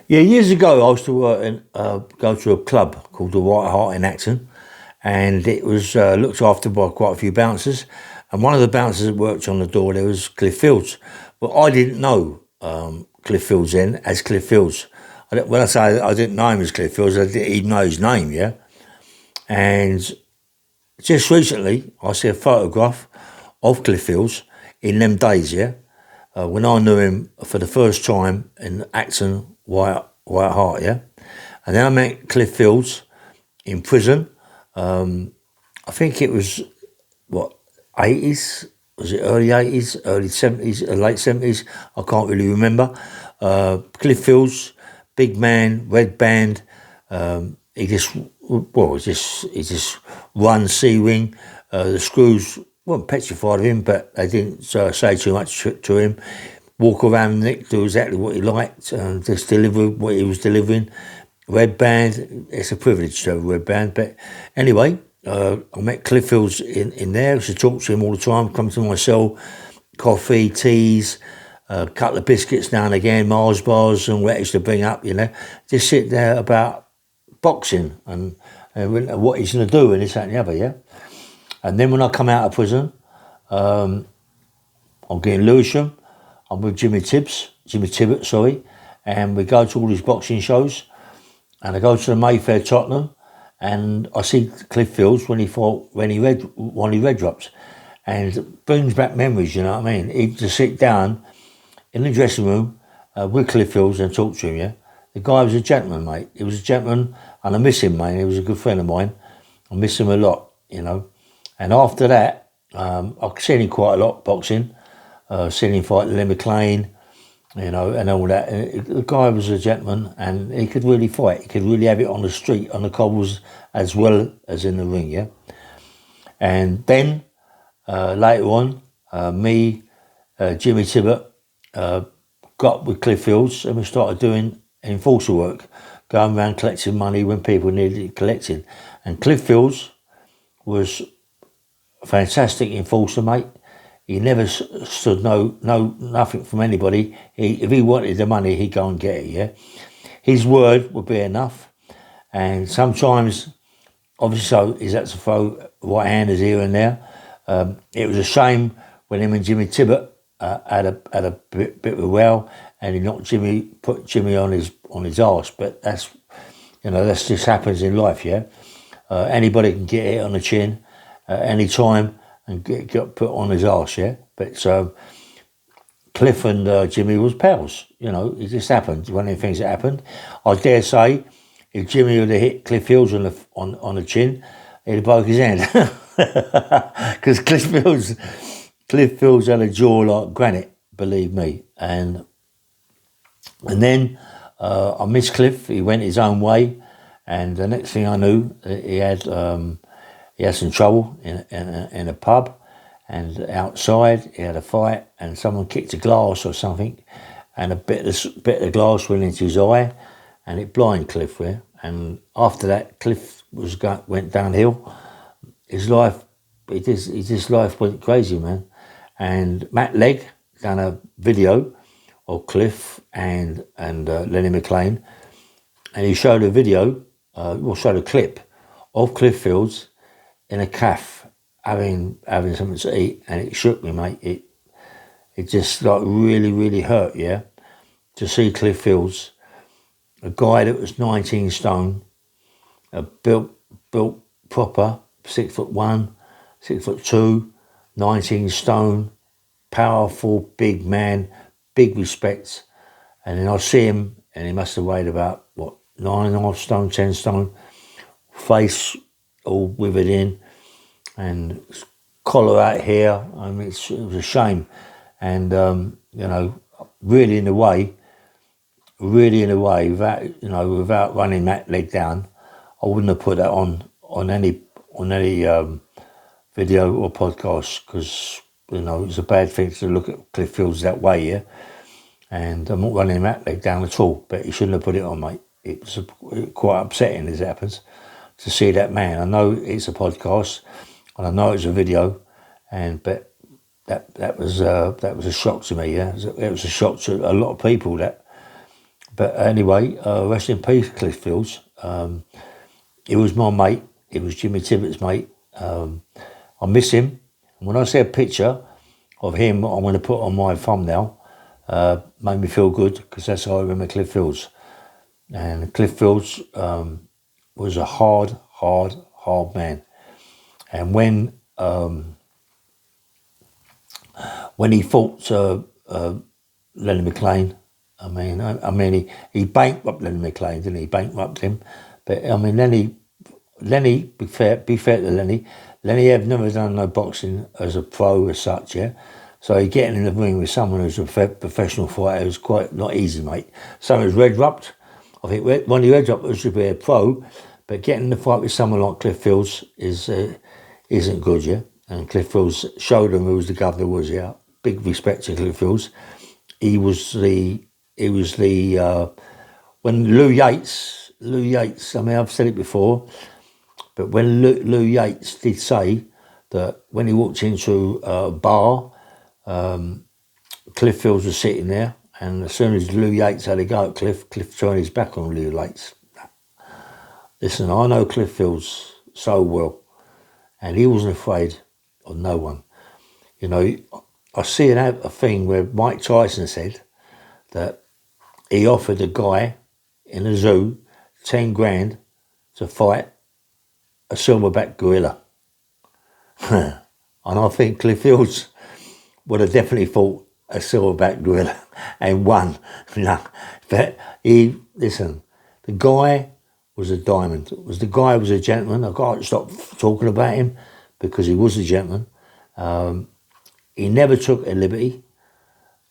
Yeah, years ago I used to work in, go to a club called the White Hart in Acton, and it was looked after by quite a few bouncers. And one of the bouncers that worked on the door there was Cliff Fields. But I didn't know Cliff Fields then as Cliff Fields. When I say I didn't know him as Cliff Fields, I didn't even know his name, yeah? And just recently I see a photograph of Cliff Fields in them days, yeah? When I knew him for the first time in Acton, White Hart, yeah? And then I met Cliff Fields in prison. I think it was, what, 80s? Was it early 80s, early 70s, late 70s? I can't really remember. Cliff Fields, big man, red band. He just, well, he just run C-wing. The screws weren't petrified of him, but they didn't say too much to him. Walk around Nick, do exactly what he liked, just deliver what he was delivering. Red band, it's a privilege to have a red band. But anyway, I met Cliff Fields in there. I used to talk to him all the time, come to my cell, coffee, teas, a couple of biscuits now and again, Mars bars and what he used to bring up, Just sit there about boxing and what he's going to do and this, that and the other, yeah? And then when I come out of prison, I'm getting Lewisham. I'm with Jimmy Tibbett, sorry, and we go to all these boxing shows, and I go to the Mayfair Tottenham, and I see Cliff Fields when he read one of the red drops, and it brings back memories. You know what I mean? He'd just sit down in the dressing room with Cliff Fields and talk to him. Yeah, the guy was a gentleman, mate. He was a gentleman, and I miss him, mate. He was a good friend of mine. I miss him a lot, And after that, I've seen him quite a lot boxing. Seen him fight Len McLean, and all that. And the guy was a gentleman, and he could really fight. He could really have it on the street, on the cobbles, as well as in the ring, yeah. And then later on, Jimmy Tibbett, got with Cliff Fields, and we started doing enforcer work, going around collecting money when people needed it collecting. And Cliff Fields was a fantastic enforcer, mate. He never stood nothing from anybody. If he wanted the money, he'd go and get it, yeah? His word would be enough. And sometimes, obviously, so he's had to throw right-handers here and there. It was a shame when him and Jimmy Tibbett had a bit of a row, and put Jimmy on his arse. But that's just happens in life, yeah? Anybody can get hit on the chin at any time and get put on his arse, yeah? But Cliff and Jimmy was pals, it just happened, one of the things that happened. I dare say, if Jimmy would have hit Cliff Fields on the chin, he'd have broke his hand. Because Cliff Fields had a jaw like granite, believe me. And then I missed Cliff, he went his own way, and the next thing I knew, he had some trouble in a pub, and outside he had a fight, and someone kicked a glass or something, and a bit of glass went into his eye, and it blinded Cliff there. And after that, Cliff went downhill. His life went crazy, man. And Matt Legg done a video of Cliff and Lenny McLean, and he showed a video, showed a clip of Cliff Fields in a cafe having something to eat, and it shook me, mate. It just like really, really hurt, yeah, to see Cliff Fields, a guy that was 19 stone, built proper, 6'1", 6'2", 19 stone, powerful, big man, big respect. And then I see him, and he must have weighed about 9.5 stone, 10 stone, face all withered in, and collar out here. I mean, it was a shame. And, really in a way, without running that leg down, I wouldn't have put that on any video or podcast, because, it's a bad thing to look at Cliff Fields that way, yeah? And I'm not running that leg down at all, but he shouldn't have put it on, mate. It was quite upsetting as it happens to see that man. I know it's a podcast, and I know it's a video, but that was a shock to me. Yeah, it was a shock to a lot of people that But anyway, rest in peace, Cliff Fields. He was my mate. He was Jimmy Tivlett's mate. I miss him. And when I see a picture of him, I'm going to put on my thumbnail, made me feel good, because that's how I remember Cliff Fields. And Cliff Fields was a hard man. And when he fought Lenny McLean, I mean, he bankrupted Lenny McLean, didn't he? He bankrupted him. But I mean, Lenny, be fair to Lenny had never done no boxing as a pro as such, yeah. So getting in the ring with someone who's a professional fighter is quite not easy, mate. Someone who's red rubbed, I think one of the red rubbers should be a pro, but getting in the fight with someone like Cliff Fields isn't good, yeah. And Cliff Fields showed him who the governor was, yeah. Big respect to Cliff Fields. He was the when Lou Yates, I mean, I've said it before, but when Lou Yates did say that when he walked into a bar, Cliff Fields was sitting there, and as soon as Lou Yates had a go at Cliff turned his back on Lou Yates. Listen, I know Cliff Fields so well, and he wasn't afraid of no one. You know, I see a thing where Mike Tyson said that he offered a guy in a zoo 10 grand to fight a silverback gorilla. And I think Cliff Fields would have definitely fought a silverback gorilla and won. No, but listen, the guy was a diamond. The guy was a gentleman. I can't stop talking about him because he was a gentleman. He never took a liberty.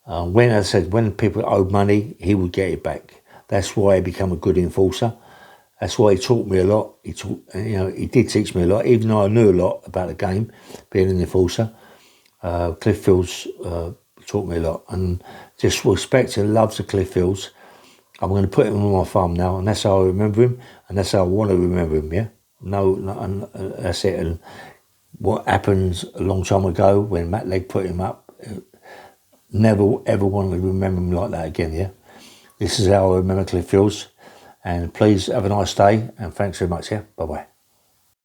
When people owed money, he would get it back. That's why he became a good enforcer. That's why he taught me a lot. He did teach me a lot, even though I knew a lot about the game, being an enforcer. Cliff Fields taught me a lot, and just respect and love to Cliff Fields. I'm going to put him on my farm now, and that's how I remember him, and that's how I want to remember him. Yeah, that's it. And what happened a long time ago when Matt Legg put him up, never ever want to remember him like that again. Yeah, this is how I remember Cliff Fields. And please have a nice day, and thanks very much. Yeah, bye bye.